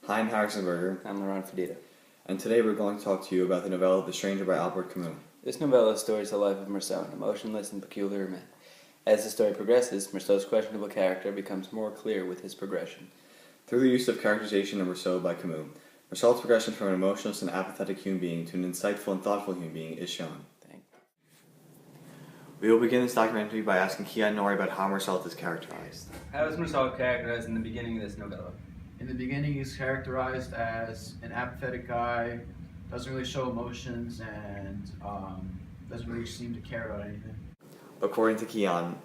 Hi, I'm Harrison Berger. I'm Liron. And today we're going to talk to you about the novella The Stranger by Albert Camus. This novella stories the life of Marceau, an emotionless and peculiar man. As the story progresses, Marceau's questionable character becomes more clear with his progression. Through the use of characterization of Marceau by Camus, Marceau's progression from an emotionless and apathetic human being to an insightful and thoughtful human being is shown. We will begin this documentary by asking Kia and Nori about how Marceau is characterized. How is Marceau characterized in the beginning of this novella? In the beginning, he's characterized as an apathetic guy, doesn't really show emotions, and doesn't really seem to care about anything. According to Kian,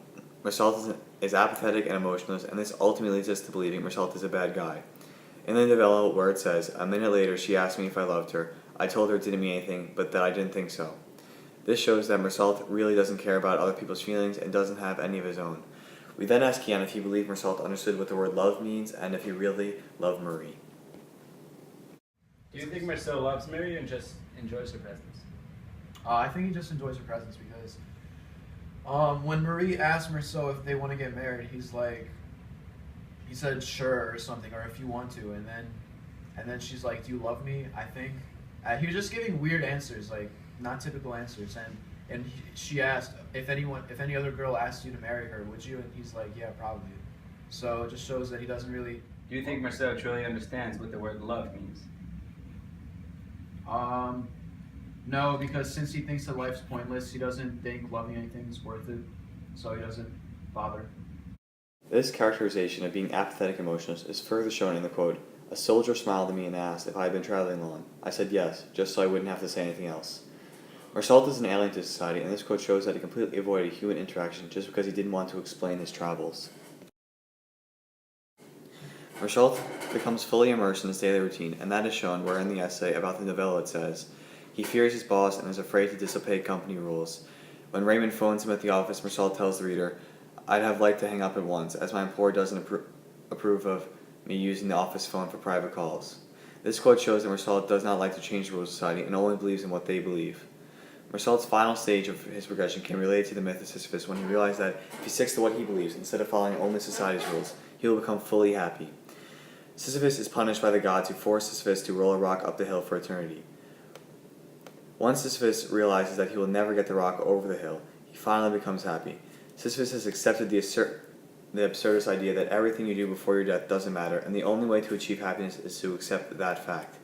Marceau is apathetic and emotionless, and this ultimately leads us to believing Marceau is a bad guy. In the novella, where it says, "A minute later she asked me if I loved her. I told her it didn't mean anything, but that I didn't think so." This shows that Marceau really doesn't care about other people's feelings and doesn't have any of his own. We then ask Kian if he believed Marceau understood what the word love means and if he really loved Marie. Do you think Marceau loves Marie and just enjoys her presence? I think he just enjoys her presence because when Marie asked Marceau if they want to get married, he said sure or something, or if you want to, and then she's like, "Do you love me?" I think he was just giving weird answers, like not typical answers, and she asked if any other girl asked you to marry her, would you? And he's like, yeah, probably. So it just shows that he doesn't really. Do you think Marceau truly understands what the word love means? No, because since he thinks that life's pointless, he doesn't think loving anything is worth it, so he doesn't bother. This characterization of being apathetic and emotionless is further shown in the quote, "A soldier smiled at me and asked if I had been traveling long. I said yes, just so I wouldn't have to say anything else." Marceau is an alien to society, and this quote shows that he completely avoided human interaction just because he didn't want to explain his travels. Marceau becomes fully immersed in his daily routine, and that is shown where in the essay about the novella it says, he fears his boss and is afraid to disobey company rules. When Raymond phones him at the office, Marceau tells the reader, "I'd have liked to hang up at once, as my employer doesn't approve of me using the office phone for private calls." This quote shows that Marceau does not like to change the rules of society and only believes in what they believe. Marceau's final stage of his progression can relate to the myth of Sisyphus when he realized that if he sticks to what he believes instead of following only society's rules, he will become fully happy. Sisyphus is punished by the gods who force Sisyphus to roll a rock up the hill for eternity. Once Sisyphus realizes that he will never get the rock over the hill, he finally becomes happy. Sisyphus has accepted the absurdist idea that everything you do before your death doesn't matter, and the only way to achieve happiness is to accept that fact.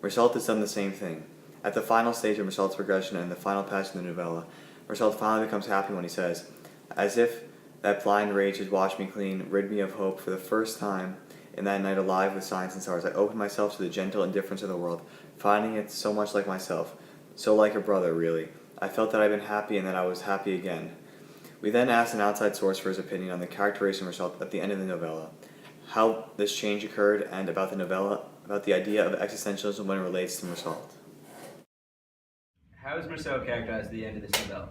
Marceau has done the same thing. At the final stage of Marceau's progression and the final passage of the novella, Marceau finally becomes happy when he says, "As if that blind rage has washed me clean, rid me of hope for the first time in that night alive with signs and stars, I opened myself to the gentle indifference of the world, finding it so much like myself, so like a brother, really. I felt that I'd been happy and that I was happy again." We then asked an outside source for his opinion on the characterization of Marceau at the end of the novella, how this change occurred, and about the novella, about the idea of existentialism when it relates to Marceau. How is Marceau characterized at the end of this novella?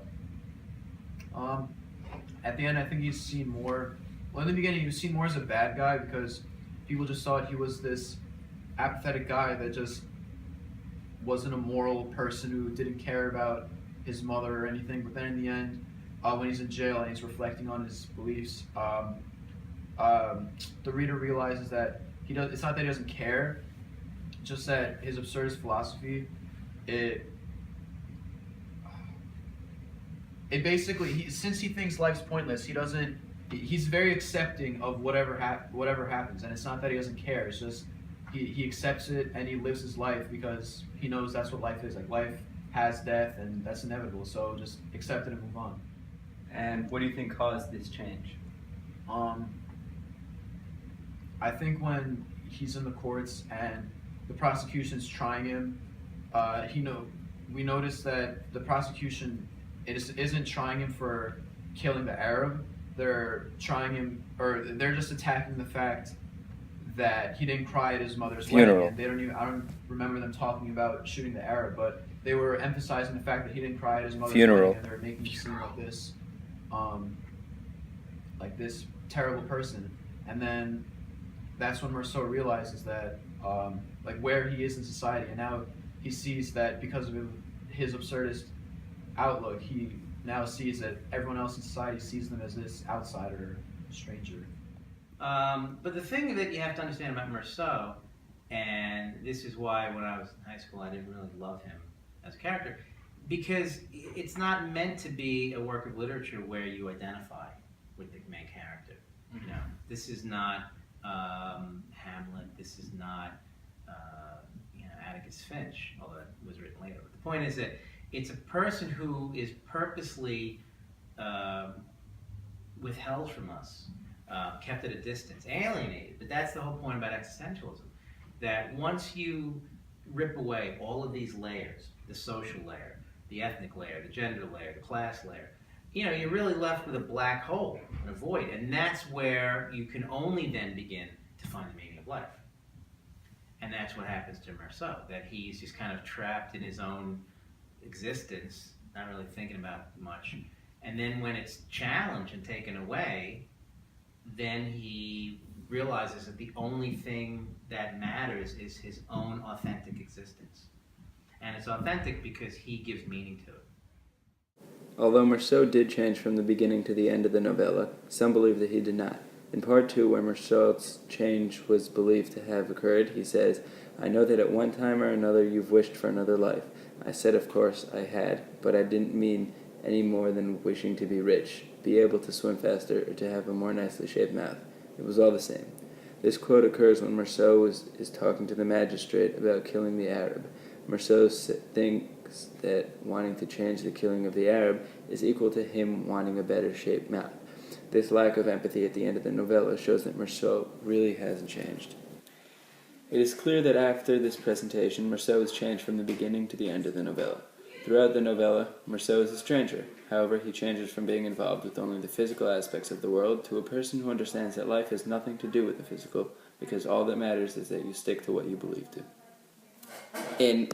At the end, I think he's seen more. Well, in the beginning, he was seen more as a bad guy because people just thought he was this apathetic guy that just wasn't a moral person who didn't care about his mother or anything. But then in the end, when he's in jail and he's reflecting on his beliefs, the reader realizes that it's not that he doesn't care, just that his absurdist philosophy, it basically, since he thinks life's pointless, he's very accepting of whatever happens, and it's not that he doesn't care, it's just he accepts it and he lives his life because he knows that's what life is. Like, life has death and that's inevitable, so just accept it and move on. And what do you think caused this change? I think when he's in the courts and the prosecution's trying him, we notice that the prosecution isn't trying him for killing the Arab. They're trying him, or they're just attacking the fact that he didn't cry at his mother's funeral. Wedding. I don't remember them talking about shooting the Arab, but they were emphasizing the fact that he didn't cry at his mother's funeral. Wedding, and they were making him seem like this terrible person. And then that's when Marceau realizes that like where he is in society, and now he sees that because of his absurdist outlook, he now sees that everyone else in society sees them as this outsider, stranger. But the thing that you have to understand about Marceau And this is why when I was in high school I didn't really love him as a character, because it's not meant to be a work of literature where you identify with the main character. You know, this is not Hamlet. This is not Atticus Finch, although it was written later. But the point is that it's a person who is purposely withheld from us, kept at a distance, alienated. But that's the whole point about existentialism, that once you rip away all of these layers, the social layer, the ethnic layer, the gender layer, the class layer, you're really left with a black hole, a void, and that's where you can only then begin to find the meaning of life. And that's what happens to Marceau, that he's just kind of trapped in his own existence, not really thinking about much. And then when it's challenged and taken away, then he realizes that the only thing that matters is his own authentic existence. And it's authentic because he gives meaning to it. Although Marceau did change from the beginning to the end of the novella, some believe that he did not. In part 2, where Marceau's change was believed to have occurred, he says, "I know that at one time or another you've wished for another life. I said, of course, I had, but I didn't mean any more than wishing to be rich, be able to swim faster, or to have a more nicely shaped mouth. It was all the same." This quote occurs when Marceau is talking to the magistrate about killing the Arab. Marceau thinks that wanting to change the killing of the Arab is equal to him wanting a better shaped mouth. This lack of empathy at the end of the novella shows that Marceau really hasn't changed. It is clear that after this presentation, Marceau has changed from the beginning to the end of the novella. Throughout the novella, Marceau is a stranger. However, he changes from being involved with only the physical aspects of the world to a person who understands that life has nothing to do with the physical, because all that matters is that you stick to what you believe to. In